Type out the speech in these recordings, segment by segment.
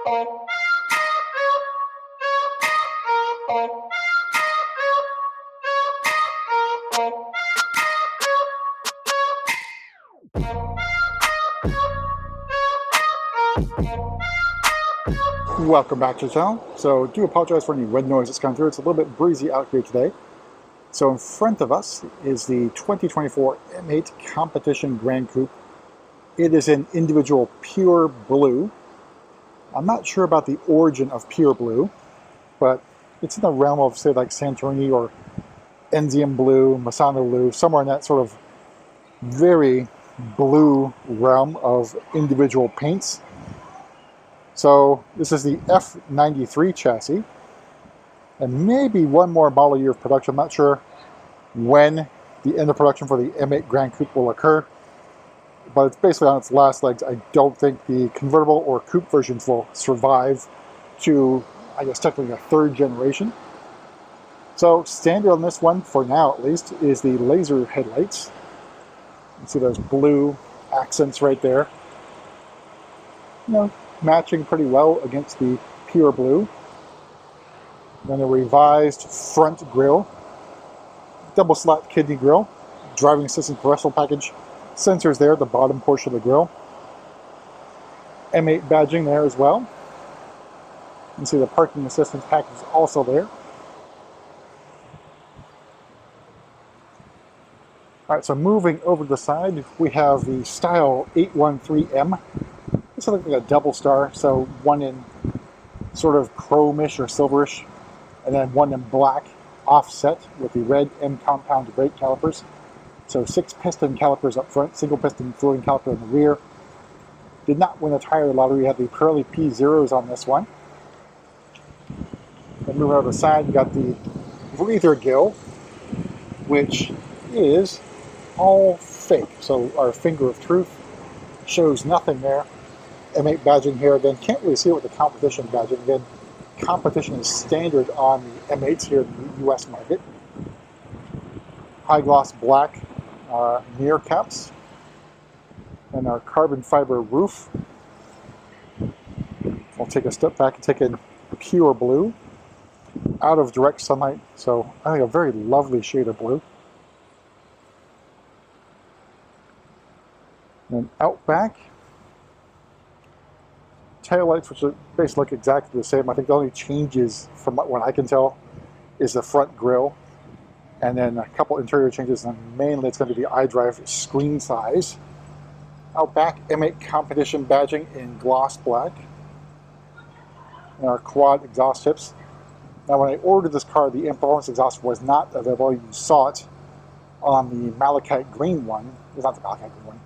Welcome back to the channel. So do apologize for any wind noise that's coming through. It's a little bit breezy out here today. So in front of us is the 2024 M8 Competition Gran Coupe. It is in individual pure blue. I'm not sure about the origin of pure blue, but it's in the realm of, say, like Santorini or Enzian blue, Masano blue, somewhere in that sort of very blue realm of individual paints. So this is the F93 chassis, and maybe one more model year of production. I'm not sure when the end of production for the M8 Gran Coupe will occur, but it's basically on its last legs. I don't think the convertible or coupe versions will survive to, I guess, technically a third generation. So standard on this one, for now at least, is the laser headlights. You can see those blue accents right there. You know, matching pretty well against the pure blue. Then a revised front grille, double slat kidney grille, driving assistance parental package, sensors there at the bottom portion of the grille. M8 badging there as well. You can see the parking assistance package is also there. All right, so moving over to the side, we have the Style 813M. This looks like a double star, so one in sort of chromish or silverish, and then one in black, offset with the red M compound brake calipers. So 6 piston calipers up front, single piston floating caliper in the rear. Did not win the tire lottery. Had the Pirelli P0s on this one. Then moving over to the side, you got the breather gill, which is all fake. So our finger of truth shows nothing there. M8 badging here. Again, can't really see it with the competition badging. Again, competition is standard on the M8s here in the US market. High gloss black mirror caps and our carbon fiber roof. I'll take a step back and take in pure blue out of direct sunlight. So I think a very lovely shade of blue. And out back, tail lights, which basically look exactly the same. I think the only changes, from what I can tell, is the front grille, and then a couple interior changes, and mainly it's going to be the iDrive screen size. Out back, M8 Competition badging in gloss black, and our quad exhaust tips. Now, when I ordered this car, the performance exhaust was not available. You saw it on the Malachite green one. It's not the Malachite green one.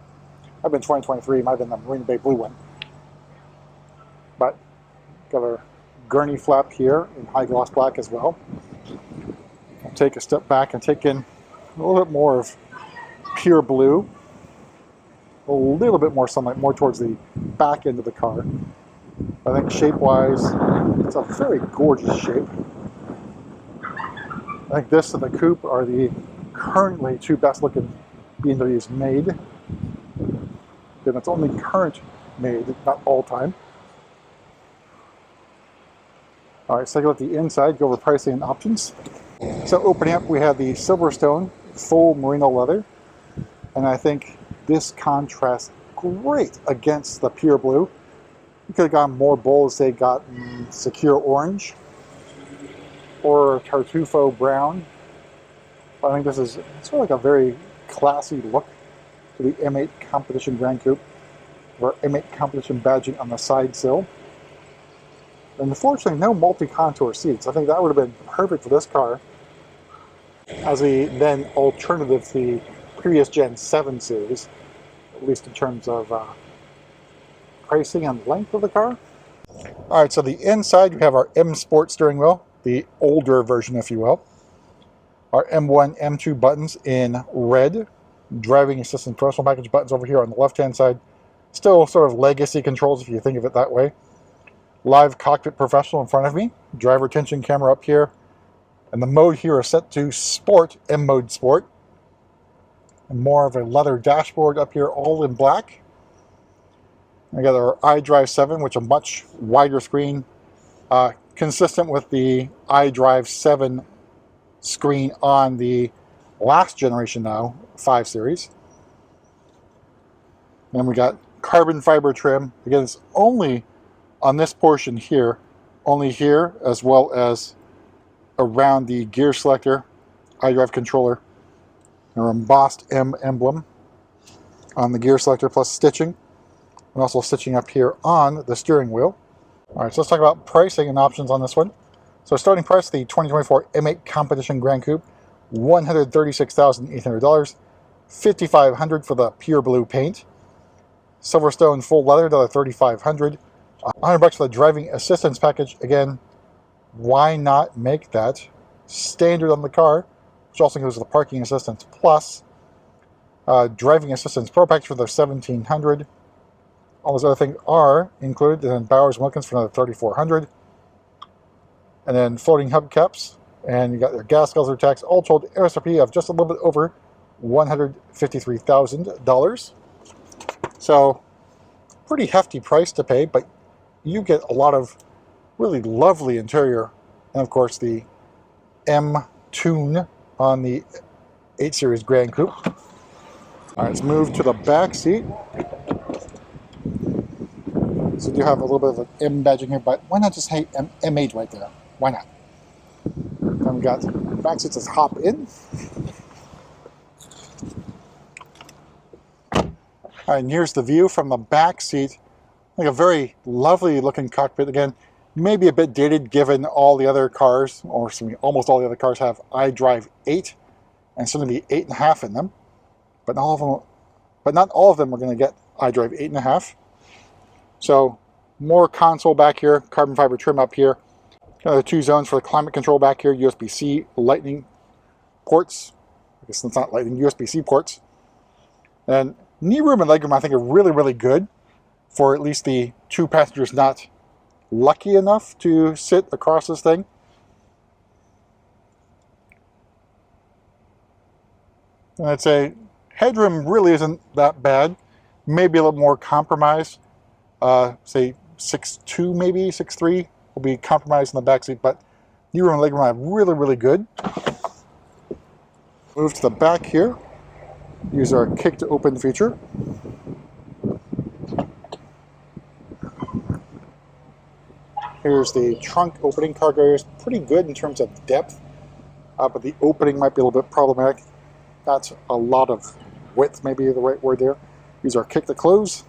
I've been 2023. Might have been the Marina Bay blue one. But got our gurney flap here in high gloss black as well. I'll take a step back and take in a little bit more of pure blue. A little bit more sunlight, more towards the back end of the car. I think shape-wise, it's a very gorgeous shape. I think this and the coupe are the currently two best-looking BMWs made. And it's only current made, not all time. All right, so take a look at the inside, go over pricing and options. So opening up, we have the Silverstone full merino leather. And I think this contrasts great against the pure blue. You could have gotten more bold, say, gotten secure orange or tartufo brown. But I think this is sort of like a very classy look to the M8 Competition Gran Coupe, or M8 Competition badging on the side sill. And unfortunately, no multi-contour seats. I think that would have been perfect for this car as the then alternative to the previous Gen 7 series, at least in terms of pricing and length of the car. All right, so the inside, we have our M Sport steering wheel, the older version, if you will. Our M1, M2 buttons in red. Driving assistance personal package buttons over here on the left-hand side. Still sort of legacy controls if you think of it that way. Live cockpit professional in front of me. Driver attention camera up here. And the mode here is set to Sport, M mode Sport. And more of a leather dashboard up here, all in black. I got our iDrive 7, which is a much wider screen, consistent with the iDrive 7 screen on the last generation now, 5 Series. And we got carbon fiber trim. Again, it's only on this portion here, only here, as well as around the gear selector, iDrive controller, our embossed M emblem on the gear selector, plus stitching, and also stitching up here on the steering wheel. All right, so let's talk about pricing and options on this one. So starting price, the 2024 M8 Competition Gran Coupe, $136,800, $5,500 for the pure blue paint. Silverstone full leather, $3,500. $100 for the driving assistance package. Again, why not make that standard on the car, which also goes with the parking assistance plus driving assistance pro package for the $1,700. All those other things are included. And then Bowers Wilkins for another $3,400. And then floating hubcaps. And you got your gas guzzler tax. All told, MSRP of just a little bit over $153,000. So, pretty hefty price to pay, but you get a lot of really lovely interior. And of course, the M tune on the 8 Series Gran Coupe. All right, let's move to the back seat. So you do have a little bit of an M badging here, but why not just say M8 right there? Why not? Then we got back seats. Let's hop in. All right, and here's the view from the back seat. Like a very lovely looking cockpit. Again, maybe a bit dated given all the other cars, or almost all the other cars have iDrive 8, and soon to be 8.5 in them. But not all of them are going to get iDrive 8.5. So more console back here, carbon fiber trim up here. The 2 zones for the climate control back here, USB-C lightning ports. I guess it's not lightning, USB-C ports. And knee room and legroom I think are really, really good for at least the 2 passengers not lucky enough to sit across this thing. And I'd say headroom really isn't that bad. Maybe a little more compromised. Say 6'2", maybe 6'3", will be compromised in the back seat, but knee room and legroom are really, really good. Move to the back here. Use our kick to open feature. Here's the trunk opening. Cargo area is pretty good in terms of depth, but the opening might be a little bit problematic. That's a lot of width, maybe the right word there. Use our kick to close.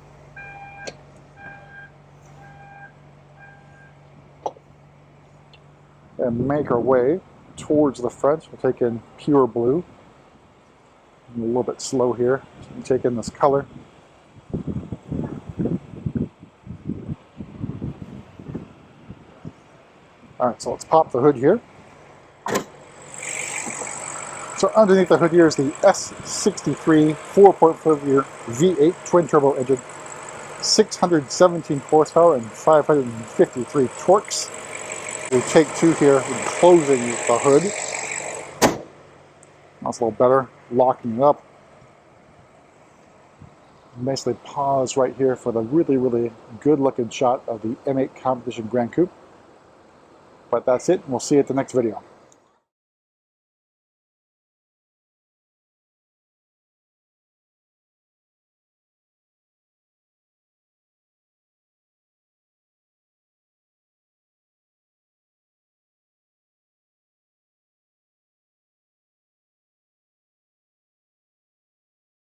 And make our way towards the front. We'll take in pure blue. I'm a little bit slow here. So we take in this color. Alright, so let's pop the hood here. So underneath the hood here is the S63 4.5-liter V8 twin-turbo engine, 617 horsepower and 553 torques. We take 2 here in closing the hood. That's a little better, locking it up. Basically pause right here for the really, really good-looking shot of the M8 Competition Gran Coupe. But that's it, and we'll see you at the next video.